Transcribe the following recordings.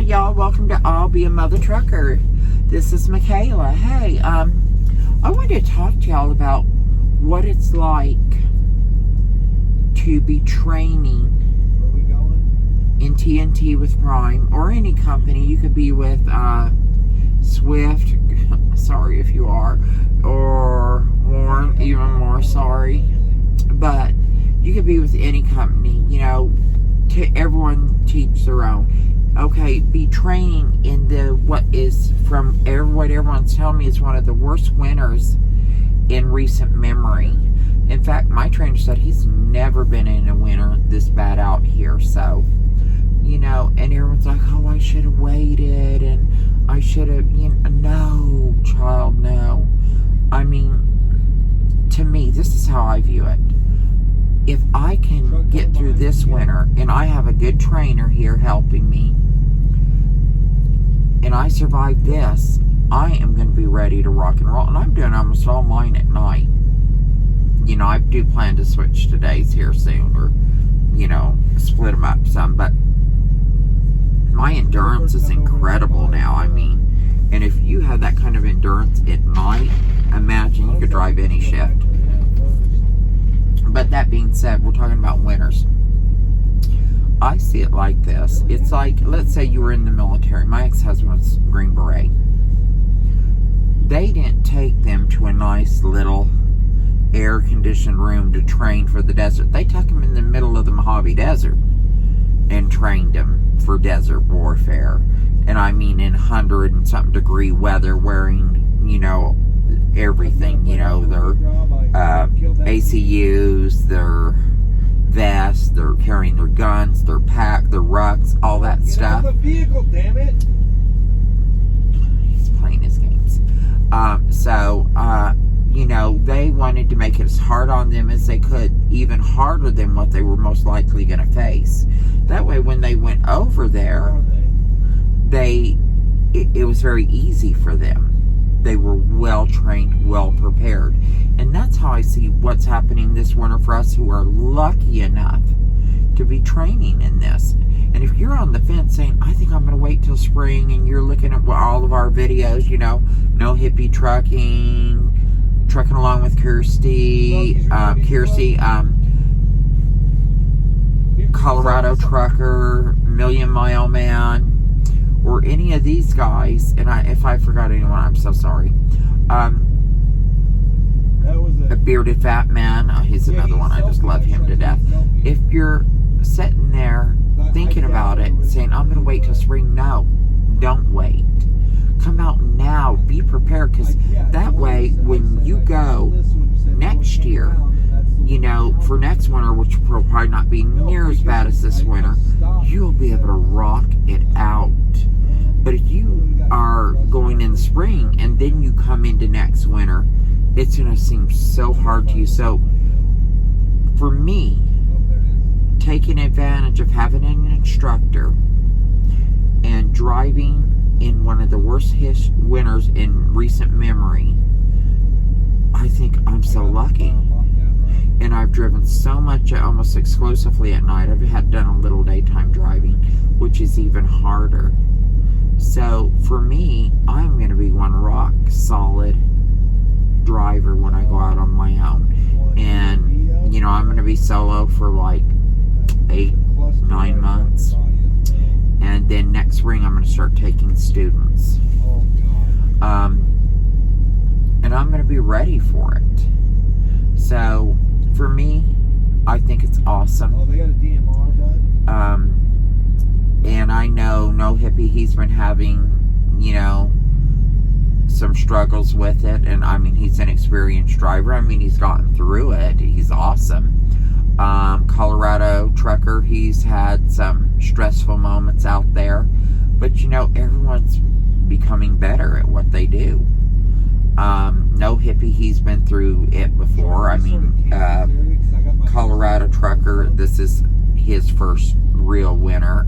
y'all. Welcome to I'll Be a Mother Trucker. This is Michaela. Hey, I wanted to talk to y'all about what it's like to be training in TNT with Prime or any company. You could be with Swift, sorry if you are, or Warren, even more sorry, but you could be with any company. You know, everyone teach their own. Okay, be training in what everyone's telling me is one of the worst winters in recent memory. In fact, my trainer said he's never been in a winter this bad out here. So, you know, and everyone's like, oh, I should have waited, and I should have, no, child, no. I mean, to me, this is how I view it. If I can get through this winter, and I have a good trainer here helping me, and I survive this, I am going to be ready to rock and roll. And I'm doing almost all mine at night. You know, I do plan to switch to days here soon, or, you know, split them up some. But my endurance is incredible now. I mean, and if you have that kind of endurance at night, imagine you could drive any shift. But that being said, we're talking about winters. I see it like this. It's like, let's say you were in the military. My ex-husband was Green Beret. They didn't take them to a nice little air-conditioned room to train for the desert. They took them in the middle of the Mojave Desert and trained them for desert warfare. And I mean in 100 and something degree weather, wearing, you know, everything, you know, their ACUs, their vests, they're carrying their guns, their pack, their rucks, all that stuff. Get out of the vehicle, damn it! He's playing his games. You know, they wanted to make it as hard on them as they could, even harder than what they were most likely going to face. That way, when they went over there, it was very easy for them. They were well trained, well prepared. And that's how I see what's happening this winter for us who are lucky enough to be training in this. And if you're on the fence saying, I think I'm going to wait till spring, and you're looking at all of our videos, you know, No Hippie Trucking, Trucking Along with Kirsty, Colorado Trucker, Million Mile Man, or any of these guys, and if I forgot anyone, I'm so sorry. A Bearded Fat Man, he's another one. I just love him to death. If you're sitting there thinking about it, saying, I'm going to wait till spring, no, don't wait. Come out now, be prepared, because that way, when you go next year, you know, for next winter, which will probably not be near as bad as this winter, you'll be able to rock it out. But if you are going in the spring and then you come into next winter, it's going to seem so hard to you. So, for me, taking advantage of having an instructor and driving in one of the worst winters in recent memory, I think I'm so lucky. And I've driven so much, almost exclusively at night. I've done a little daytime driving, which is even harder. So, for me, I'm going to be one rock solid driver when I go out on my own. And, you know, I'm going to be solo for like 8-9 months. And then next spring, I'm going to start taking students. And I'm going to be ready for it. So, for me, I think it's awesome. Oh, they got a DMR, bud? And I know No Hippie, he's been having, you know, some struggles with it. And, I mean, he's an experienced driver. I mean, he's gotten through it. He's awesome. Colorado Trucker, he's had some stressful moments out there. But, you know, everyone's becoming better at what they do. No Hippie, he's been through it before. I mean, Colorado Trucker, this is his first real winter.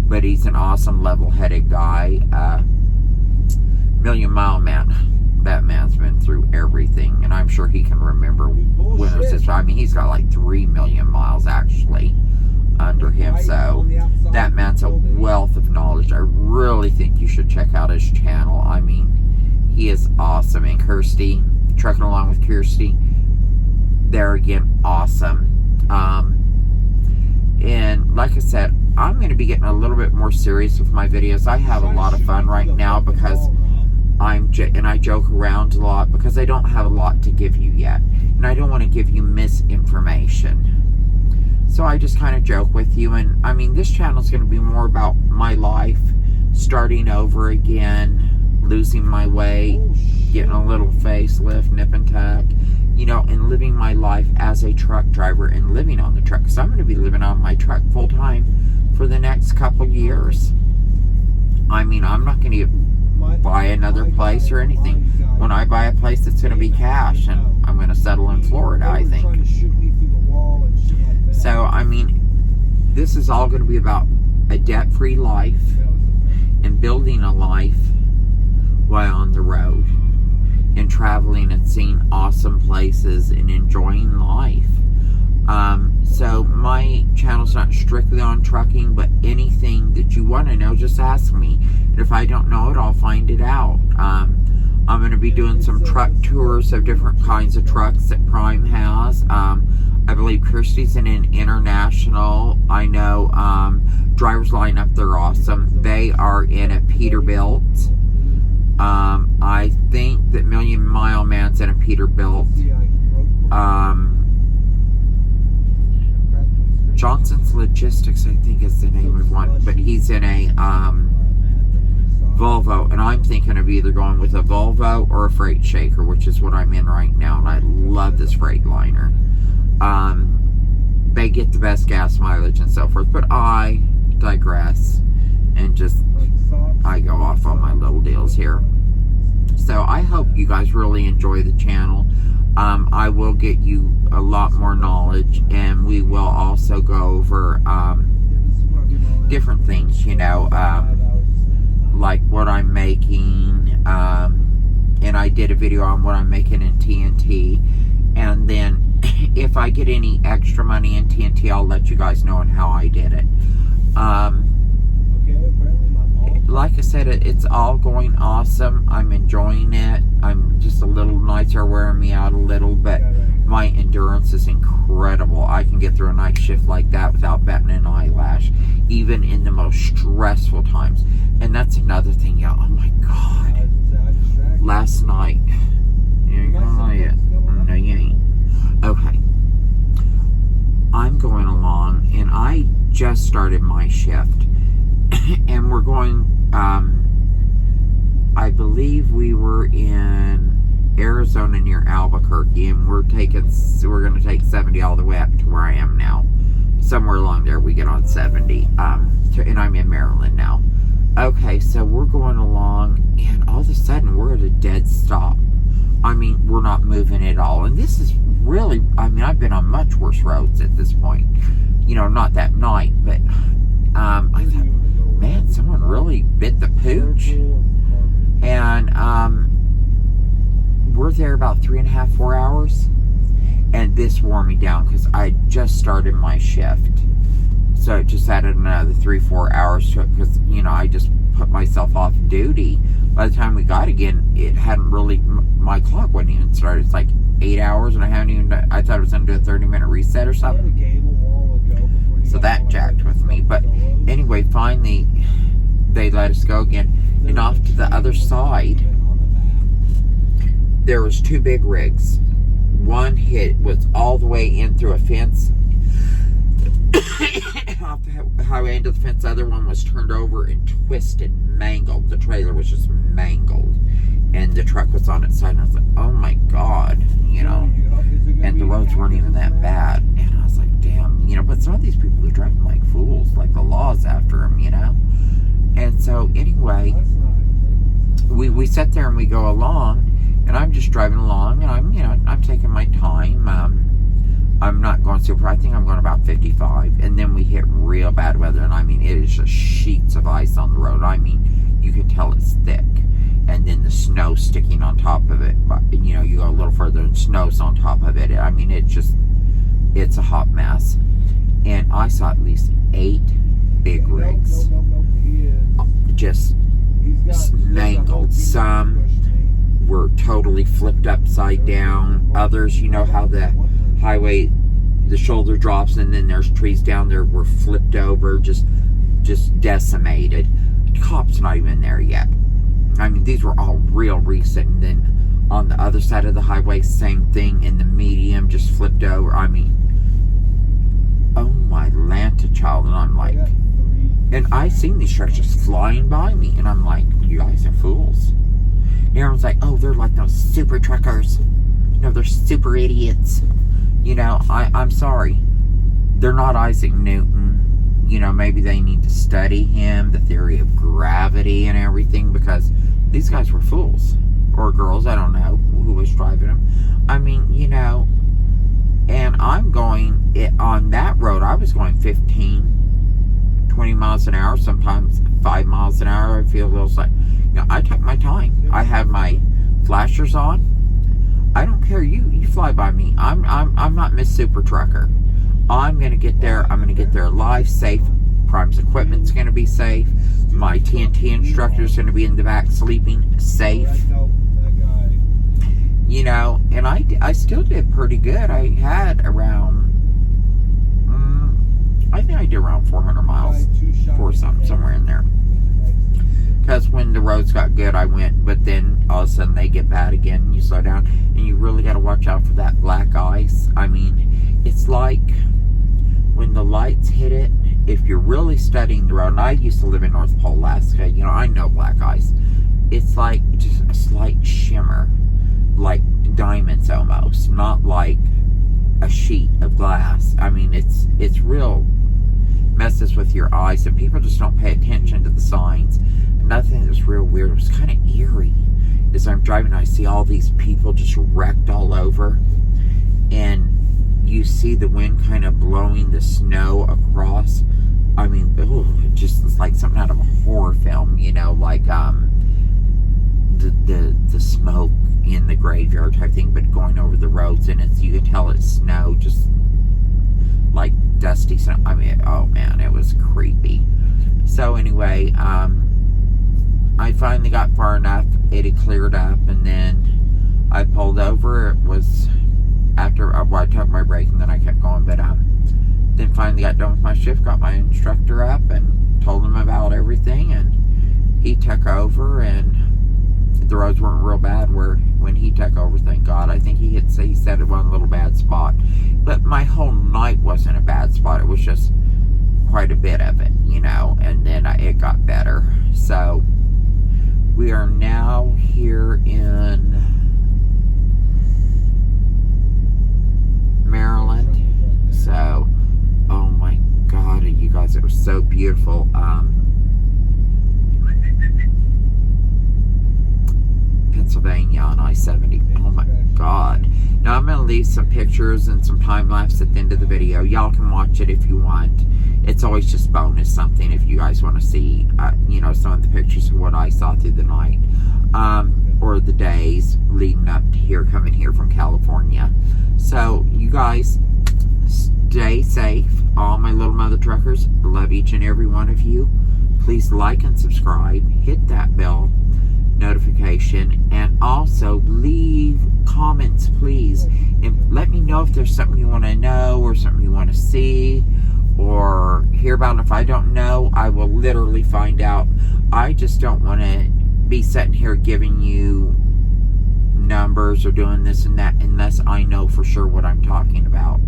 But he's an awesome, level-headed guy. Million Mile Man, that man's been through everything, and I'm sure he can remember winters. I mean, he's got like 3 million miles actually under him. So that man's a wealth of knowledge. I really think you should check out his channel. I mean, he is awesome. And Kirsty, trucking along with Kirsty, there again, awesome. And like I said, I'm going to be getting a little bit more serious with my videos. I have a lot of fun right now because I joke around a lot because I don't have a lot to give you yet. And I don't want to give you misinformation. So I just kind of joke with you. And I mean, this channel is going to be more about my life, starting over again, losing my weight, getting a little facelift, nip and tuck, you know, and living my life as a truck driver and living on the truck. Because I'm going to be living on my truck full time for the next couple years. I mean, I'm not going to buy another place or anything. When I buy a place, it's going to be cash, and I'm going to settle in Florida, I think. So, I mean, this is all going to be about a debt-free life and building a life while on the road and traveling and seeing awesome places and enjoying life. So my channel's not strictly on trucking, but anything that you want to know, just ask me. And if I don't know it, I'll find it out. I'm going to be doing some truck tours of different kinds of trucks that Prime has. I believe Kirsty's in an international. I know Drivers Lineup, they're awesome. They are in a Peterbilt. I think that Million Mile Man's in a Peterbilt. Johnson's Logistics, I think, is the name of one, but he's in a Volvo, and I'm thinking of either going with a Volvo or a Freight Shaker, which is what I'm in right now, and I love this Freightliner. They get the best gas mileage and so forth, but I digress, and just, I go off on my little deals here. So I hope you guys really enjoy the channel. I will get you a lot more knowledge, and we will also go over different things, you know, like what I'm making, and I did a video on what I'm making in TNT, and then if I get any extra money in TNT, I'll let you guys know on how I did it. Like I said, it's all going awesome. I'm enjoying it. I'm just a little, nights are wearing me out a little, but my endurance is incredible. I can get through a night shift like that without batting an eyelash, even in the most stressful times. And that's another thing, y'all. Oh my God. Last night, you ain't gonna lie yet. No, you ain't. Okay. I'm going along, and I just started my shift. And we're going, I believe we were in Arizona near Albuquerque, and we're going to take 70 all the way up to where I am now. Somewhere along there we get on 70, and I'm in Maryland now. Okay, so we're going along, and all of a sudden we're at a dead stop. I mean, we're not moving at all, and this is really, I mean, I've been on much worse roads at this point. You know, not that night, but I thought, man, someone really bit the pooch. And we're there about 3.5, 4 hours, and this wore me down because I just started my shift, so it just added another 3-4 hours to it, because, you know, I just put myself off duty. By the time we got again, it hadn't really, my clock wasn't even started. It's like 8 hours, and I haven't even, I thought it was going to do a 30-minute reset or something. So that jacked with me. But anyway, finally, they let us go again. And off to the other side, there was 2 big rigs. One was all the way in through a fence off the highway into the fence. The other one was turned over and twisted, mangled. The trailer was just mangled, and the truck was on its side. And I was like, oh my God, you know. And the roads weren't even that bad. And I was like, damn, you know. But some of these people are driving like fools, like the law's after them, you know. And so anyway, we sit there and we go along, and I'm just driving along, and I'm taking my time. I'm not going super. I think I'm going about 55, and then we hit real bad weather, and I mean, it is just sheets of ice on the road. I mean, you can tell it's thick, and then the snow sticking on top of it. But, you know, you go a little further, and snow's on top of it. I mean, it's a hot mess. And I saw at least 8 big rigs. Just mangled. Some were totally flipped upside down. Others, you know how the highway, the shoulder drops and then there's trees down there, were flipped over, just decimated. Cops not even there yet. I mean, these were all real recent. And then on the other side of the highway, same thing, in the medium, just flipped over. I mean, oh my Lanta child. And I'm like, and I seen these trucks just flying by me, and I'm like, you guys are fools. And everyone's like, oh, they're like those super truckers. You know, they're super idiots. You know, I'm sorry. They're not Isaac Newton. You know, maybe they need to study him, the theory of gravity and everything, because these guys were fools. Or girls, I don't know who was driving them. I mean, you know, and I'm going, on that road, I was going 15, 20 miles an hour, sometimes 5 miles an hour. I feel a little like, you know, I took my time. I had my flashers on. I don't care. You fly by me. I'm not Miss Super Trucker. I'm gonna get there. I'm gonna get there alive, safe. Prime's equipment's gonna be safe. My TNT instructor's gonna be in the back sleeping safe. You know, and I still did pretty good. I had around, I think I did around 400 miles, somewhere in there. Because when the roads got good, I went, but then all of a sudden they get bad again, and you slow down, and you really got to watch out for that black ice. I mean, it's like when the lights hit it, if you're really studying the road, and I used to live in North Pole, Alaska, you know, I know black ice. It's like just a slight shimmer, like diamonds almost, not like a sheet of glass. I mean, it's real messes with your eyes, and people just don't pay attention to the signs. Another thing that's real weird, it was kind of eerie, is I'm driving and I see all these people just wrecked all over, and you see the wind kind of blowing the snow across. I mean, it just is like something out of a horror film, you know, like the smoke in the graveyard type thing, but going over the roads, and you can tell it's snow, just like dusty snow. I mean, oh man, it was creepy. So anyway, I finally got far enough, it had cleared up, and then I pulled over. It was after I took my break, and then I kept going, but then finally got done with my shift, got my instructor up and told him about everything, and he took over, and the roads weren't real bad when he took over, thank God. I think he said it wasn't a little bad spot, but my whole night wasn't a bad spot. It was just quite a bit of it, you know, and then it got better. So we are now here in Maryland. So, oh my God, you guys, it was so beautiful. Pennsylvania on I-70. Oh my God. Now I'm going to leave some pictures and some time lapse at the end of the video. Y'all can watch it if you want. It's always just bonus something if you guys want to see, you know, some of the pictures of what I saw through the night. Or the days leading up to here, coming here from California. So, you guys, stay safe. All my little mother truckers, love each and every one of you. Please like and subscribe. Hit that bell notification, and also leave comments, please, and let me know if there's something you want to know or something you want to see or hear about. And if I don't know, I will literally find out. I just don't want to be sitting here giving you numbers or doing this and that unless I know for sure what I'm talking about.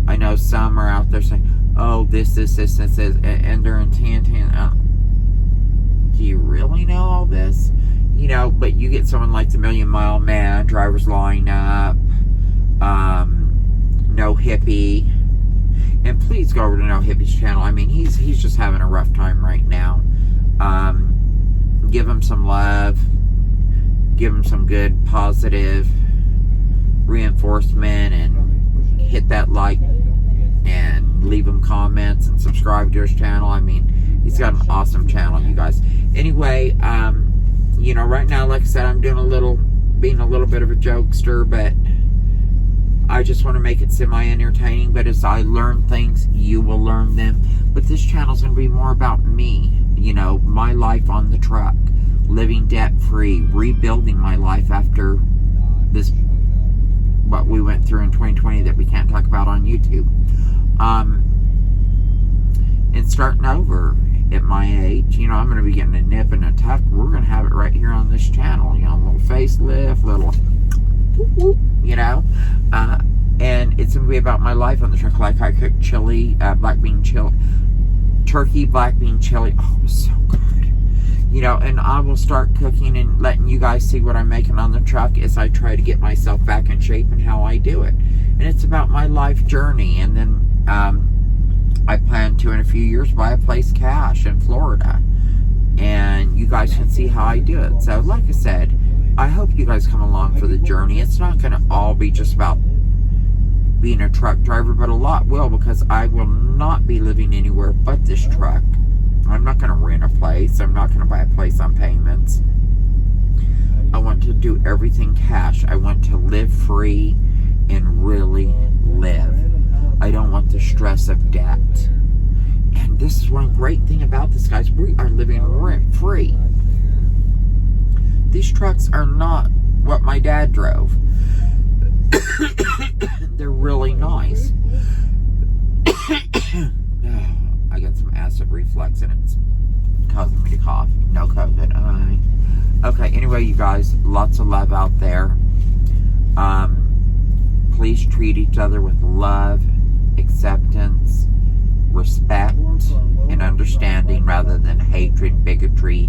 I know some are out there saying, oh, this, and they're in TNT. Do you really know all this? You know, but you get someone like the Million Mile Man, Driver's Lineup, No Hippie, and please go over to No Hippie's channel. I mean, he's just having a rough time right now. Give him some love, give him some good positive reinforcement, and hit that like and leave him comments and subscribe to his channel. I mean, he's got an awesome channel, you guys. Anyway, you know, right now, like I said, I'm doing being a little bit of a jokester, but I just want to make it semi-entertaining, but as I learn things, you will learn them. But this channel is going to be more about me, you know, my life on the truck, living debt-free, rebuilding my life after this, what we went through in 2020 that we can't talk about on YouTube. And starting over at my age, you know, I'm going to be getting a nip and a tuck. We're going to have it right here on this channel, you know, a little facelift, little whoop, whoop, you know, and it's going to be about my life on the truck. Like I cook chili, black bean chili, turkey, black bean chili. Oh, it was so good. You know, and I will start cooking and letting you guys see what I'm making on the truck as I try to get myself back in shape and how I do it. And it's about my life journey. And then I plan to, in a few years, buy a place cash in Florida. And you guys can see how I do it. So, like I said, I hope you guys come along for the journey. It's not going to all be just about being a truck driver, but a lot will, because I will not be living anywhere but this truck. I'm not going to rent a place. I'm not going to buy a place on payments. I want to do everything cash. I want to live free and really live. I don't want the stress of debt. And this is one great thing about this, guys. We are living rent free. These trucks are not what my dad drove. They're really nice. I got some acid reflux and it's causing me to cough. No COVID. Okay, anyway, you guys, lots of love out there. Please treat each other with love, acceptance, respect, and understanding rather than hatred, bigotry,